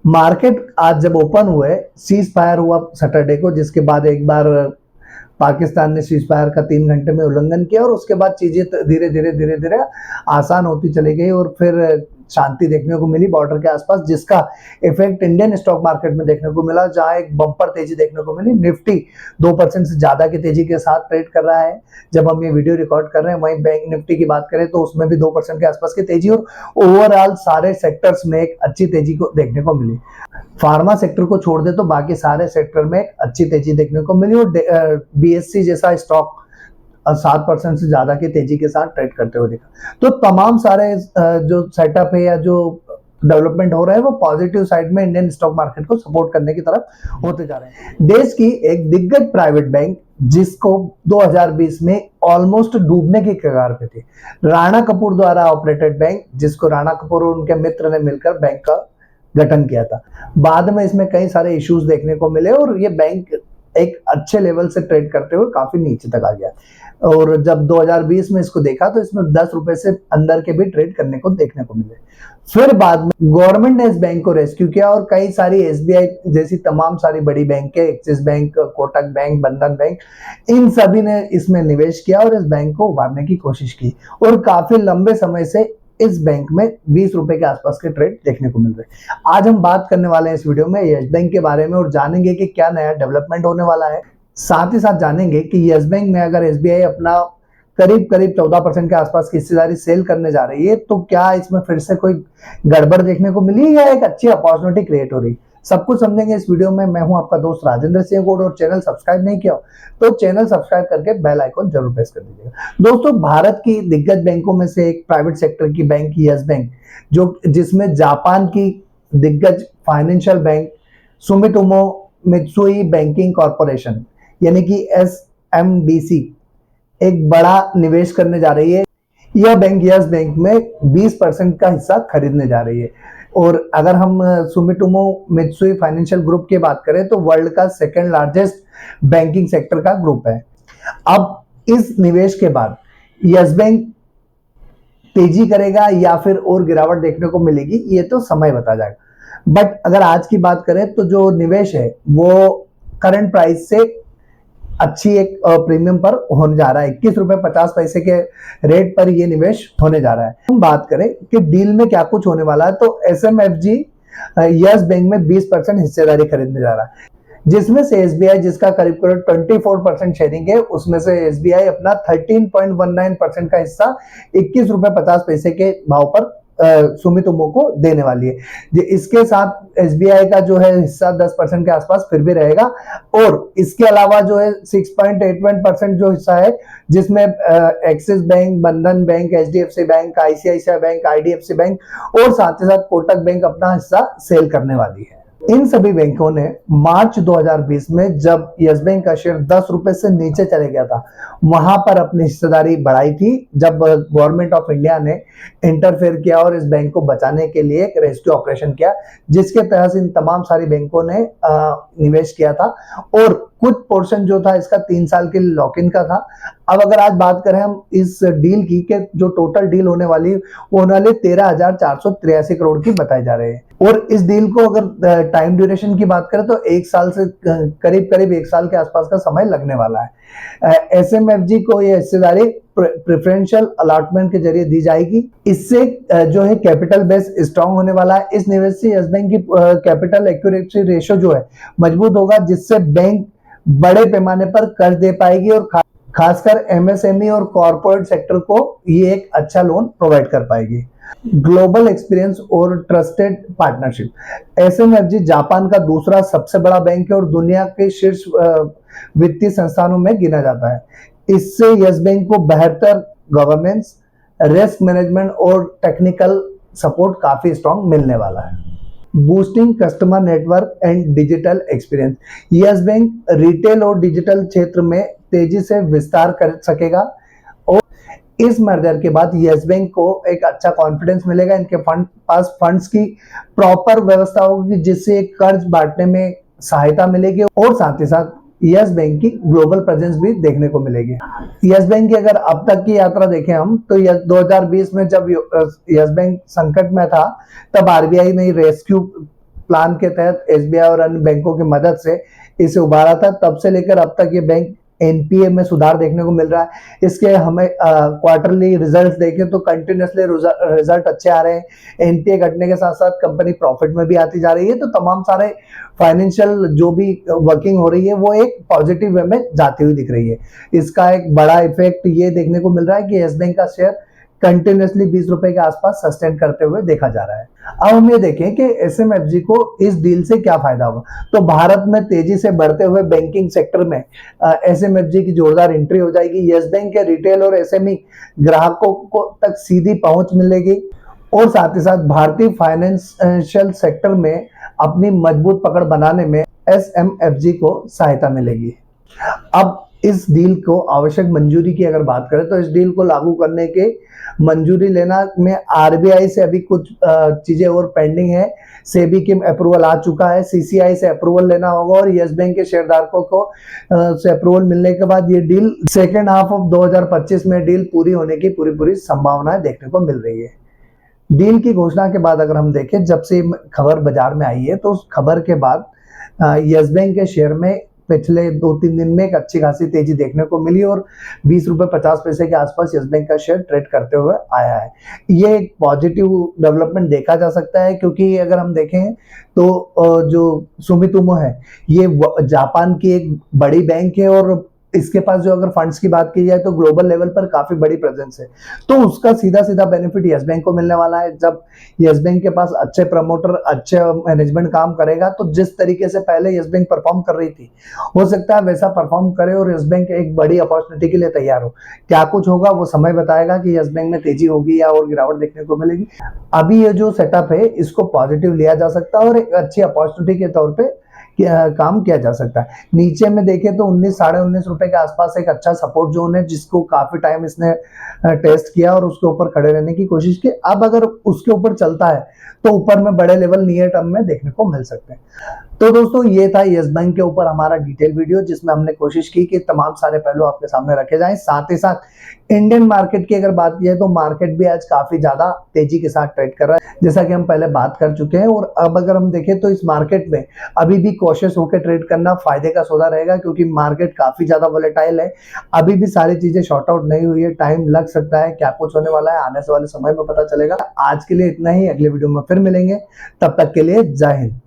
Market आज जब open हुए, सीज फायर हुआ सैटरडे को, जिसके बाद एक बार पाकिस्तान ने सीज फायर का 3 घंटे में उल्लंघन किया और उसके बाद चीजें धीरे धीरे आसान होती चली गई और फिर शांति देखने को मिली बॉर्डर के आसपास, जिसका इफेक्ट इंडियन स्टॉक मार्केट में देखने को मिला, जहां एक बम्पर तेजी देखने को मिली। निफ्टी 2% से ज्यादा की तेजी के साथ ट्रेड कर रहा है जब हम ये वीडियो रिकॉर्ड कर रहे हैं। वहीं बैंक निफ्टी की बात करें तो उसमें भी 2% के आसपास की तेजी और ओवरऑल सारे सेक्टर्स में एक अच्छी तेजी को देखने को मिली। फार्मा सेक्टर को छोड़ दे तो बाकी सारे सेक्टर में अच्छी तेजी देखने को मिली और बीएससी जैसा स्टॉक 7% से ज्यादा की तेजी के साथ ट्रेड करते हुए दिखा। तो तमाम सारे जो सेटअप है या जो डेवलपमेंट हो रहा है वो पॉजिटिव साइड में इंडियन स्टॉक मार्केट को सपोर्ट करने की तरफ होते जा रहे हैं। देश की एक दिग्गज प्राइवेट बैंक जिसको 2020 में ऑलमोस्ट डूबने की कगार पे थी, राणा कपूर द्वारा ऑपरेटेड बैंक, जिसको राणा कपूर और उनके मित्र ने मिलकर बैंक का गठन किया था। बाद में इसमें कई सारे इश्यूज देखने को मिले और ये बैंक एक अच्छे लेवल से ट्रेड करते हुए काफी नीचे तक आ गया और जब 2020 में इसको देखा तो इसमें 10 रुपए से अंदर के भी ट्रेड करने को देखने को मिले। फिर बाद में गवर्नमेंट ने इस बैंक को रेस्क्यू किया और कई सारी एसबीआई जैसी तमाम सारी बड़ी bank, axis bank, Kotak bank, बंधन बैंक, इन सभी ने इसमें निवेश किया और इस बैंक को उभारने की कोशिश की और काफी लंबे समय से इस बैंक में 20 रुपए के आसपास के ट्रेड देखने को मिल रहे हैं। आज हम बात करने वाले हैं इस वीडियो में यस बैंक के बारे में और जानेंगे कि क्या नया डेवलपमेंट होने वाला है। साथ ही साथ जानेंगे कि यस बैंक में अगर एसबीआई अपना करीब 14% के आसपास की हिस्सेदारी सेल करने जा रही है तो क्या इसमें फिर से कोई गड़बड़ देखने को मिली या एक अच्छी अपॉर्चुनिटी क्रिएट हो रही है। सब कुछ समझेंगे इस वीडियो में। मैं हूं आपका दोस्त राजेंद्र सिंह गौड़ और चैनल सब्सक्राइब नहीं किया तो चैनल सब्सक्राइब करके बेल आइकन जरूर प्रेस कर दीजिएगा। दोस्तों, भारत की दिग्गज बैंकों में से एक प्राइवेट सेक्टर की बैंक यस बैंक, जो जिसमें जापान की दिग्गज financial bank Sumitomo Mitsui banking corporation यानी कि एसएमबीसी एक बड़ा निवेश करने जा रही है। यह बैंक यस बैंक में 20% का हिस्सा खरीदने जा रही है और अगर हम सुमिटोमो मित्सुई फाइनेंशियल ग्रुप की बात करें तो वर्ल्ड का सेकंड लार्जेस्ट बैंकिंग सेक्टर का ग्रुप है। अब इस निवेश के बाद यस बैंक तेजी करेगा या फिर और गिरावट देखने को मिलेगी, ये तो समय बता जाएगा। बट अगर आज की बात करें तो जो निवेश है वो करंट प्राइस से अच्छी एक प्रीमियम पर होने जा रहा है। 21 रुपए 50 पैसे के रेट पर ये निवेश होने जा रहा है। हम बात करें कि डील में क्या कुछ होने वाला है तो एसएमएफजी यस बैंक में 20% हिस्सेदारी खरीदने जा रहा है, जिसमें से एसबीआई जिसका करीब 24% शेयरिंग है, उसमें से एसबीआई अपना 13.19% का हिस्सा 21 रुपए 50 पैसे के भाव पर सुमितोमो को देने वाली है। इसके साथ एसबीआई का जो है हिस्सा 10% के आसपास फिर भी रहेगा और इसके अलावा जो है 6.81% जो हिस्सा है जिसमें एक्सिस बैंक, बंधन bank, HDFC bank, ICICI bank, IDFC bank और साथ ही साथ कोटक बैंक अपना हिस्सा सेल करने वाली है। इन सभी बैंकों ने मार्च 2020 में जब यस बैंक का शेयर 10 रुपए से नीचे चले गया था, वहां पर अपनी हिस्सेदारी बढ़ाई थी जब गवर्नमेंट ऑफ इंडिया ने इंटरफेयर किया और इस बैंक को बचाने के लिए एक रेस्क्यू ऑपरेशन किया, जिसके तहत इन तमाम सारी बैंकों ने निवेश किया था और कुछ पोर्शन जो था इसका 3 साल के लॉक इन का था। अब अगर आज बात करें हम इस डील की कि जो टोटल डील होने वाली वो होने वाली 13,483 करोड़ की बताई जा रही है और इस डील को अगर टाइम ड्यूरेशन की बात करें तो 1 साल से करीब 1 साल के आसपास का समय लगने वाला है। एसएमएफजी को ये हिस्सेदारी प्रेफरेंशियल अलॉटमेंट के जरिए दी जाएगी। इससे जो है कैपिटल बेस स्ट्रांग होने वाला है। इस निवेश से यस बैंक की कैपिटल एक्यूरेसी रेशो जो है मजबूत होगा, जिससे बैंक बड़े पैमाने पर कर्ज दे पाएगी और खासकर एमएसएमई और कॉर्पोरेट सेक्टर को ये एक अच्छा लोन प्रोवाइड कर पाएगी। ग्लोबल एक्सपीरियंस और ट्रस्टेड पार्टनरशिप। एसएमएफजी जापान का दूसरा सबसे बड़ा बैंक है और दुनिया के शीर्ष वित्तीय संस्थानों में गिना जाता है। इससे यस बैंक को बेहतर गवर्नेंस, रिस्क मैनेजमेंट और टेक्निकल सपोर्ट काफी स्ट्रांग मिलने वाला है। Boosting customer network and digital experience. Yes bank retail और डिजिटल क्षेत्र में तेजी से विस्तार कर सकेगा और इस मर्जर के बाद यस बैंक को एक अच्छा कॉन्फिडेंस मिलेगा। इनके पास फंड्स की प्रॉपर व्यवस्था होगी, जिससे कर्ज बांटने में सहायता मिलेगी और साथ ही साथ यस बैंक की ग्लोबल प्रेजेंस भी देखने को मिलेगी। यस बैंक की अगर अब तक की यात्रा देखें हम तो 2020 में जब यस बैंक संकट में था तब आरबीआई ने रेस्क्यू प्लान के तहत एसबीआई और अन्य बैंकों की मदद से इसे उभारा था। तब से लेकर अब तक ये बैंक एनपीए में सुधार देखने को मिल रहा है। इसके हमें क्वार्टरली रिजल्ट देखें तो कंटिन्यूसली रिजल्ट अच्छे आ रहे हैं। एनपीए घटने के साथ साथ कंपनी प्रॉफिट में भी आती जा रही है। तो तमाम सारे फाइनेंशियल जो भी वर्किंग हो रही है वो एक पॉजिटिव वे में जाती हुई दिख रही है। इसका एक बड़ा इफेक्ट ये देखने को मिल रहा है कि येस बैंक का शेयर कंटिन्यूसली 20 रुपए के आसपास सस्टेन करते हुए देखा जा रहा है। अब हम ये देखें कि एसएमएफजी को इस डील से क्या फायदा हुआ। तो भारत में तेजी से बढ़ते हुए बैंकिंग सेक्टर में एसएमएफजी की जोरदार एंट्री हो जाएगी। येस बैंक के रिटेल और एसएमई ग्राहकों को तक सीधी पहुंच मिलेगी और साथ ही साथ भारतीय फाइनेंशियल सेक्टर में अपनी मजबूत पकड़ बनाने में एसएमएफजी को सहायता मिलेगी। अब इस डील को आवश्यक मंजूरी की अगर बात करें तो इस डील को लागू करने के मंजूरी लेना में आरबीआई से अभी कुछ चीजें और पेंडिंग है। सेबी की अप्रूवल आ चुका है, सीसीआई से अप्रूवल लेना होगा और येस बैंक के शेयरधारकों को से अप्रूवल मिलने के बाद ये डील सेकेंड हाफ ऑफ 2025 में डील पूरी होने की पूरी संभावनाएं देखने को मिल रही है। डील की घोषणा के बाद अगर हम देखें, जब से खबर बाजार में आई है तो उस खबर के बाद येस बैंक के शेयर में पिछले 2-3 दिन में एक अच्छी खासी तेजी देखने को मिली और 20 रुपए 50 पैसे के आसपास येस बैंक का शेयर ट्रेड करते हुए आया है। ये एक पॉजिटिव डेवलपमेंट देखा जा सकता है, क्योंकि अगर हम देखें तो जो सुमितोमो है ये जापान की एक बड़ी बैंक है और इसके पास जो अगर फंड्स की बात की जाए तो ग्लोबल लेवल पर काफी बड़ी प्रेजेंस है। तो उसका सीधा सीधा बेनिफिट येस बैंक को मिलने वाला है। जब येस बैंक के पास अच्छे प्रमोटर, अच्छे मैनेजमेंट काम करेगा तो जिस तरीके से पहले येस बैंक परफॉर्म कर रही थी हो सकता है वैसा परफॉर्म करे और येस बैंक एक बड़ी अपॉर्चुनिटी के लिए तैयार हो। क्या कुछ होगा वो समय बताएगा कि येस बैंक में तेजी होगी या और गिरावट देखने को मिलेगी। अभी ये जो सेटअप है इसको पॉजिटिव लिया जा सकता है और एक अच्छी अपॉर्चुनिटी के तौर पे काम किया जा सकता है। नीचे में देखें तो 19 साढ़े 19 रुपए के आसपास एक अच्छा सपोर्ट जोन है जिसको काफी टाइम इसने टेस्ट किया और उसके ऊपर खड़े रहने की कोशिश की। अब अगर उसके ऊपर चलता है तो ऊपर में बड़े लेवल नियर टर्म में देखने को मिल सकते हैं। तो दोस्तों ये था येस बैंक के ऊपर हमारा डिटेल वीडियो जिसमें हमने कोशिश की कि तमाम सारे पहलू आपके सामने रखे जाएं। साथ ही साथ इंडियन मार्केट की अगर बात की जाए तो मार्केट भी आज काफी ज्यादा तेजी के साथ ट्रेड कर रहा है, जैसा कि हम पहले बात कर चुके हैं। और अब अगर हम देखें तो इस मार्केट में अभी भी कॉशियस होकर ट्रेड करना फायदे का सौदा रहेगा, क्योंकि मार्केट काफी ज्यादा वोलेटाइल है। अभी भी सारी चीजें शॉर्ट आउट नहीं हुई है, टाइम लग सकता है। क्या कुछ होने वाला है आने से वाले समय में पता चलेगा। आज के लिए इतना ही, अगले वीडियो में फिर मिलेंगे, तब तक के लिए जय हिंद।